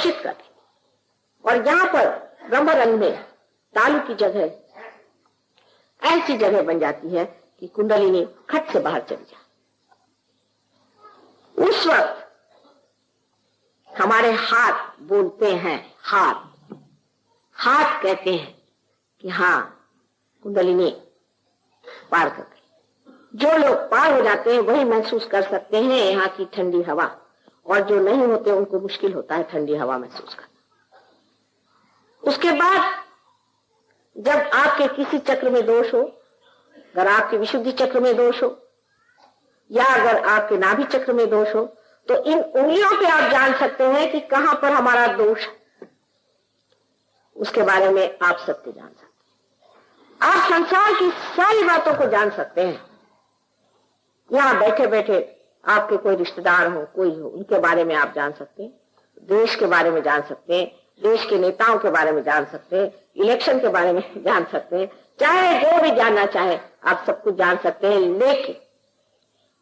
आकर्षित कर देती। और यहाँ पर ब्रह्मरंग में तालु की जगह ऐसी जगह बन जाती है कि कुंडलिनी खट से बाहर चली जाए। उस वक्त हमारे हाथ बोलते हैं, हाथ कहते हैं कि हाँ कुंडलिनी पार कर गई। जो लोग पार हो जाते हैं वही महसूस कर सकते हैं यहाँ की ठंडी हवा, और जो नहीं होते उनको मुश्किल होता है ठंडी हवा महसूस करना। उसके बाद जब आपके किसी चक्र में दोष हो, अगर आपके विशुद्धि चक्र में दोष हो या अगर आपके नाभि चक्र में दोष हो, तो इन उंगलियों पे आप जान सकते हैं कि कहां पर हमारा दोष है। उसके बारे में आप सत्य जान सकते हैं। आप संसार की सारी बातों को जान सकते हैं। यहां बैठे बैठे आपके कोई रिश्तेदार हो, कोई हो, उनके बारे में आप जान सकते हैं। देश के बारे में जान सकते हैं, देश के नेताओं के बारे में जान सकते हैं, इलेक्शन के बारे में जान सकते हैं, चाहे जो भी जानना चाहे आप सब कुछ जान सकते हैं। लेकिन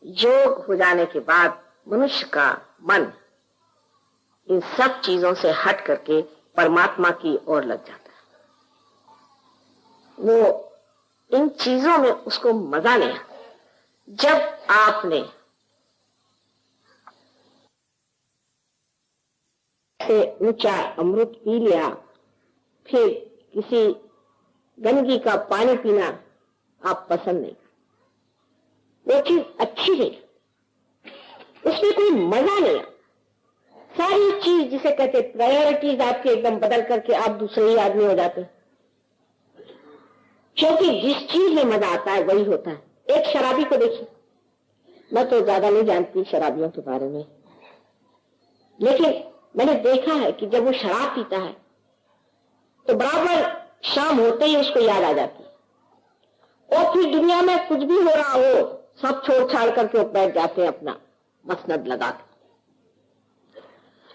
योग हो जाने के बाद मनुष्य का मन इन सब चीजों से हट करके परमात्मा की ओर लग जाता है। वो इन चीजों में उसको मजा नहीं आता। जब आपने से ऊंचा अमृत पी लिया, फिर किसी गंदगी का पानी पीना आप पसंद नहीं, वो चीज अच्छी नहीं, उसमें कोई मजा नहीं। सारी चीज जिसे कहते प्रायोरिटीज आपके एकदम बदल करके आप दूसरे ही आदमी हो जाते हैं, क्योंकि जिस चीज में मजा आता है वही होता है। एक शराबी को देखिए, मैं तो ज्यादा नहीं जानती शराबियों के बारे में, लेकिन मैंने देखा है कि जब वो शराब पीता है तो बराबर शाम होते ही उसको याद आ जाती है, और फिर दुनिया में कुछ भी हो रहा हो सब छोड़ छाड़ करके बैठ जाते हैं अपना मसनद लगा के।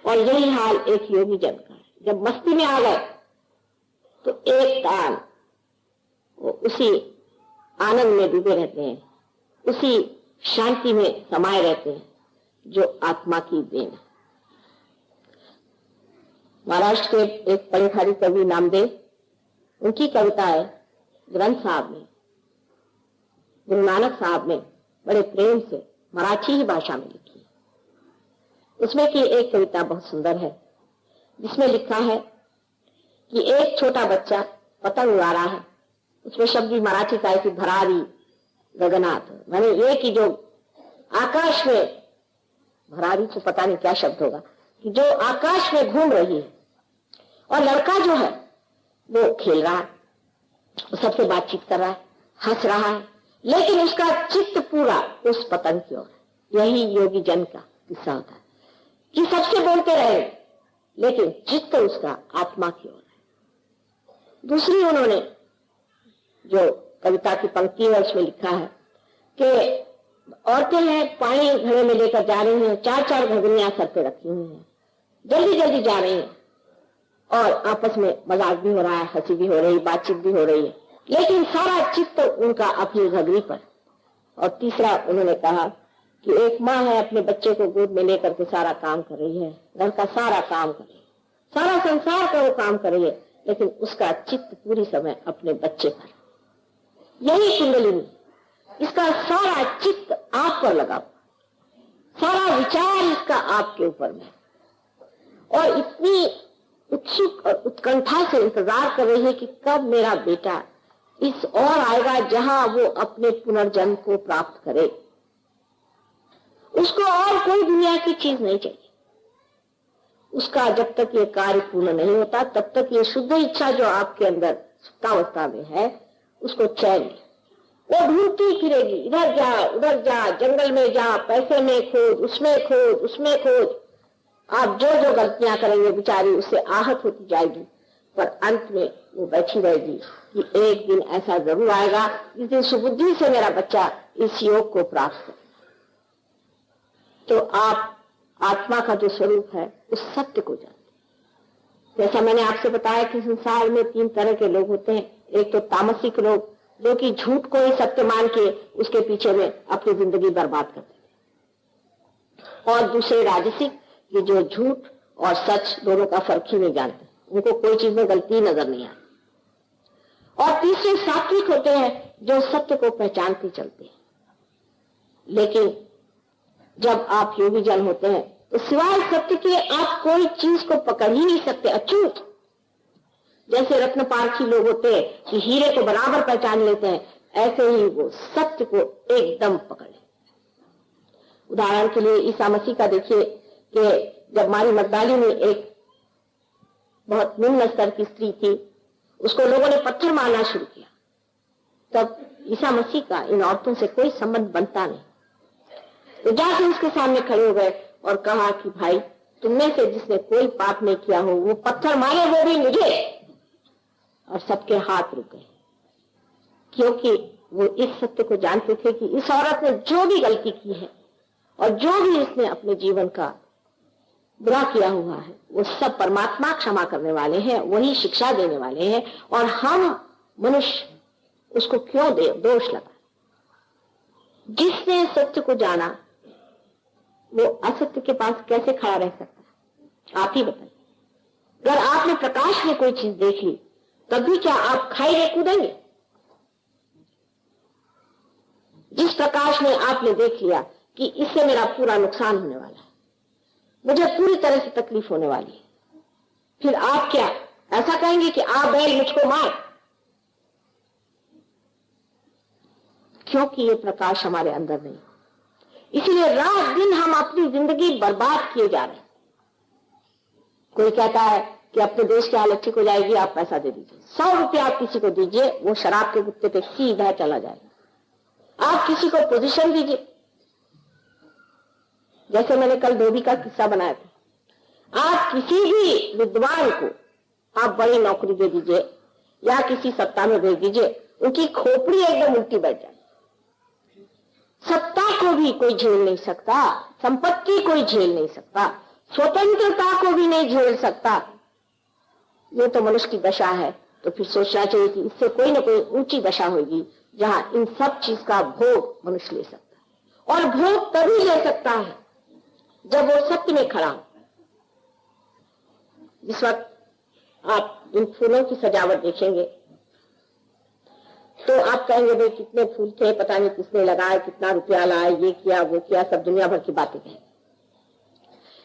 और यही हाल एक योगी जन का है। जब मस्ती में आ गए तो एक काल वो उसी आनंद में डूबे रहते हैं, उसी शांति में समाये रहते हैं जो आत्मा की देन है। महाराष्ट्र के एक पढ़े कवि नामदेव, उनकी कविता है ग्रंथ साहब ने, गुरु नानक साहब ने बड़े प्रेम से मराठी ही भाषा में लिखी है। उसमें की एक कविता बहुत सुंदर है, जिसमें लिखा है कि एक छोटा बच्चा पतंग उड़ा रहा है। उसमें शब्द भी मराठी का है कि भरारी गगनाथ, मैंने ये कि जो आकाश में, भरारी से पता नहीं क्या शब्द होगा, कि जो आकाश में घूम रही है, और लड़का जो है वो खेल रहा है, वो सबसे बातचीत कर रहा है, हंस रहा है, लेकिन उसका चित्त पूरा उस पतंग की ओर है। यही योगी जन का किस्सा होता है कि सबसे बोलते रहे लेकिन चित्त उसका आत्मा की ओर है। दूसरी उन्होंने जो कविता की पंक्ति है उसमें लिखा है कि औरतें हैं पानी घड़े में लेकर जा रही हैं, 4-4 घड़ियां सर पे रखी हुई हैं, जल्दी जल्दी जा रही हैं, और आपस में मजाक भी हो रहा है, हंसी भी हो रही, बातचीत भी हो रही है, लेकिन सारा चित्त उनका अपनी घगरी पर। और तीसरा उन्होंने कहा कि एक माँ है अपने बच्चे को गोद में लेकर के सारा काम कर रही है, घर का सारा काम कर रही है, सारा संसार का वो काम कर रही है, लेकिन उसका चित्त पूरी समय अपने बच्चे पर। यही कुंडलिनी, इसका सारा चित्त आप पर लगा, सारा विचार इसका आपके ऊपर में, और इतनी उत्सुक और उत्कंठा से इंतजार कर रही है कि कब मेरा बेटा इस और आएगा जहां वो अपने पुनर्जन्म को प्राप्त करे। उसको और कोई दुनिया की चीज नहीं चाहिए। उसका जब तक ये कार्य पूर्ण नहीं होता तब तक ये शुद्ध इच्छा जो आपके अंदर सुप्तावस्था में है उसको चैन नहीं। वो ढूंढती फिरेगी, इधर जा उधर जा, जंगल में जा, पैसे में खोज, उसमें खोज, उसमें खोज। आप जो जो गलतियां करेंगे बेचारी उससे आहत होती जाएगी, पर अंत में वो बैठी रहेगी कि एक दिन ऐसा जरूर आएगा जिस दिन सुबुद्धि से मेरा बच्चा इस योग को प्राप्त करे। तो आप आत्मा का जो स्वरूप है उस सत्य को जानते। जैसा मैंने आपसे बताया कि संसार में 3 तरह के लोग होते हैं। एक तो तामसिक लोग जो कि झूठ को ही सत्य मान के उसके पीछे में अपनी जिंदगी बर्बाद करते हैं, और दूसरे राजसिक कि जो झूठ और सच दोनों का फर्क ही नहीं जानते, उनको कोई चीज में गलती नजर नहीं आती। और तीसरे सात्विक होते हैं जो सत्य को पहचानते चलते हैं। लेकिन जब आप योगी जन होते हैं तो सिवाय सत्य के आप कोई चीज को पकड़ ही नहीं सकते, अछूत। जैसे रत्न पारखी लोग होते हैं कि हीरे को बराबर पहचान लेते हैं, ऐसे ही वो सत्य को एकदम पकड़ लेते। उदाहरण के लिए ईसा मसीह का देखिए कि जब मारी मगदली में एक बहुत निम्न स्तर की स्त्री थी, उसको लोगों ने पत्थर मारना शुरू किया, तब ईसा मसीह का इन औरतों से कोई संबंध बनता नहीं। तो जाके उसके सामने खड़े हो गए और कहा कि भाई, तुममें से जिसने कोई पाप नहीं किया हो वो पत्थर मारे, वो भी मुझे। और सबके हाथ रुक गए, क्योंकि वो इस सत्य को जानते थे कि इस औरत ने जो भी गलती की है और जो भी इसने अपने जीवन का बुरा किया हुआ है, वो सब परमात्मा क्षमा करने वाले हैं, वही शिक्षा देने वाले हैं। और हम मनुष्य उसको क्यों दोष लगा? जिसने सत्य को जाना वो असत्य के पास कैसे खड़ा रह सकता है? आप ही बताइए। अगर आपने प्रकाश में कोई चीज देख ली, तब भी क्या आप खाई कूदेंगे? जिस प्रकाश में आपने देख लिया कि इससे मेरा पूरा नुकसान होने वाला है, मुझे पूरी तरह से तकलीफ होने वाली है, फिर आप क्या ऐसा कहेंगे कि आप बैल मुझको मार? क्योंकि ये प्रकाश हमारे अंदर नहीं। इसीलिए रात दिन हम अपनी जिंदगी बर्बाद किए जा रहे हैं। कोई कहता है कि अपने देश की हालत ठीक हो जाएगी, आप पैसा दे दीजिए, 100 रुपया आप किसी को दीजिए, वो शराब के गुत्ते पे सीधा चला जाएगा। आप किसी को पोजीशन दीजिए, जैसे मैंने कल धोबी का किस्सा बनाया था, आप किसी भी विद्वान को आप बड़ी नौकरी दे दीजिए या किसी सत्ता में भेज दीजिए, उनकी खोपड़ी एकदम उल्टी बैठ जाए। सत्ता को भी कोई झेल नहीं सकता, संपत्ति कोई झेल नहीं सकता, स्वतंत्रता को भी नहीं झेल सकता। ये तो मनुष्य की दशा है। तो फिर सोचना चाहिए कि इससे कोई ना कोई ऊंची दशा होगी जहां इन सब चीज का भोग मनुष्य ले सकता है। और भोग तभी ले सकता है जब वो सत्य में खड़ा हो। जिस वक्त आप इन फूलों की सजावट देखेंगे तो आप कहेंगे भाई कितने फूल थे, पता नहीं किसने लगाए, कितना रुपया लाए, ये किया वो किया, सब दुनिया भर की बातें कहें।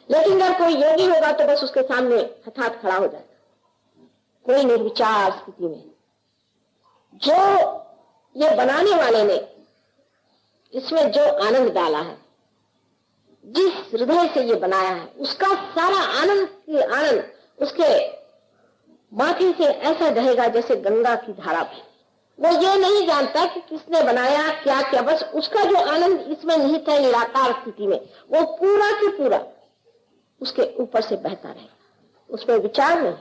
लेकिन अगर कोई योगी होगा तो बस उसके सामने हठात खड़ा हो जाएगा, कोई निर्विचार स्थिति में। जो ये बनाने वाले ने इसमें जो आनंद डाला है, जिस हृदय से ये बनाया है, उसका सारा आनंद उसके माथे से ऐसा बहेगा जैसे गंगा की धारा पे। वो ये नहीं जानता कि किसने बनाया, क्या क्या, बस उसका जो आनंद इसमें निहित है निराकार स्थिति में, वो पूरा की पूरा उसके ऊपर से बहता रहेगा, उसमें विचार नहीं,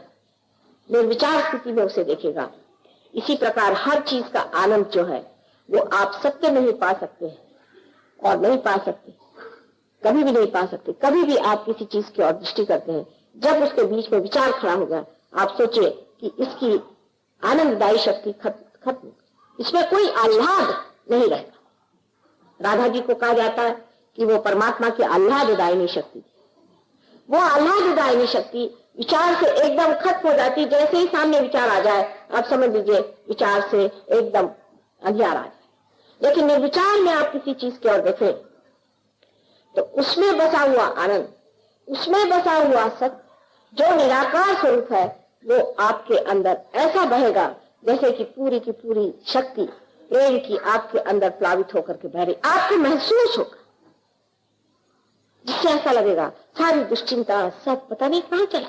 निर्विचार स्थिति में उसे देखेगा। इसी प्रकार हर चीज का आनंद जो है वो आप सत्य नहीं पा सकते हैं और नहीं पा सकते, कभी भी नहीं पा सकते। कभी भी आप किसी चीज की ओर दृष्टि करते हैं, जब उसके बीच में विचार खड़ा होगा, आप सोचिए कि इसकी आनंददायी शक्ति खत्म, इसमें कोई आह्लाद नहीं रहेगा। राधा जी को कहा जाता है कि वो परमात्मा की आह्लाददायिनी शक्ति, वो आह्लाददायिनी शक्ति विचार से एकदम खत्म हो जाती। जैसे ही सामने विचार आ जाए, आप समझ लीजिए विचार से एकदम अंधियार आ जाए। लेकिन निर्विचार में आप किसी चीज की ओर देखें तो उसमें बसा हुआ आनंद, उसमें बसा हुआ सत्य, जो निराकार स्वरूप है, वो आपके अंदर ऐसा बहेगा जैसे कि पूरी की पूरी शक्ति प्रेम की आपके अंदर प्लावित होकर के बह रही, आपको महसूस होगा, जिससे ऐसा लगेगा सारी दुश्चिंता सब पता नहीं कहां चला।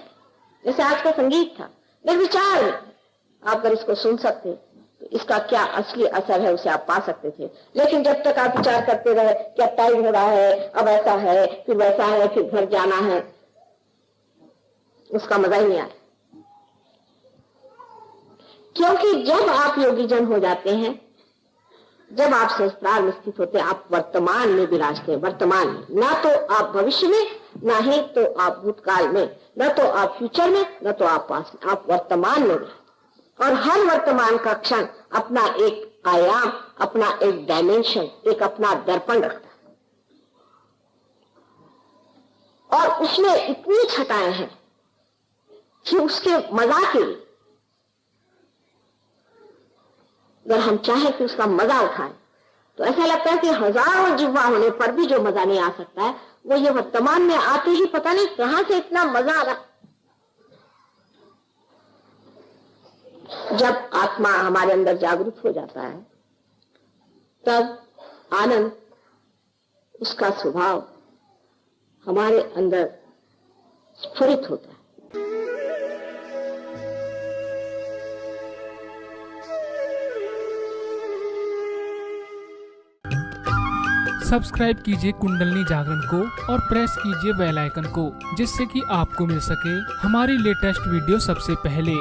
जैसे आज का संगीत था, निर्विचार में आप अगर इसको सुन सकते तो इसका क्या असली असर है उसे आप पा सकते थे। लेकिन जब तक आप विचार करते रहे कि अब टाइम हो रहा है, अब ऐसा है, फिर वैसा है, फिर घर जाना है, उसका मजा ही नहीं आया। क्योंकि जब आप योगी जन हो जाते हैं, जब आप संस्कार में स्थित होते हैं, आप वर्तमान में विराजते हैं। वर्तमान में, ना तो आप भविष्य में, ना ही तो आप भूतकाल में, न तो आप फ्यूचर में, न तो आप पास में, आप वर्तमान में। और हर वर्तमान का क्षण अपना एक आयाम, अपना एक डायमेंशन, एक अपना दर्पण रखता है। और उसमें इतनी छटाएं हैं कि उसके मजा के लिए अगर हम चाहें कि उसका मजा उठाएं तो ऐसा लगता है कि हजारों जिह्वा होने पर भी जो मजा नहीं आ सकता है वो ये वर्तमान में आते ही पता नहीं कहां से इतना मजा आ रहा। जब आत्मा हमारे अंदर जागरूक हो जाता है तब आनंद, उसका स्वभाव हमारे अंदर स्फुरित होता है। सब्सक्राइब कीजिए कुंडलिनी जागरण को और प्रेस कीजिए बेल आइकन को, जिससे कि आपको मिल सके हमारी लेटेस्ट वीडियो सबसे पहले।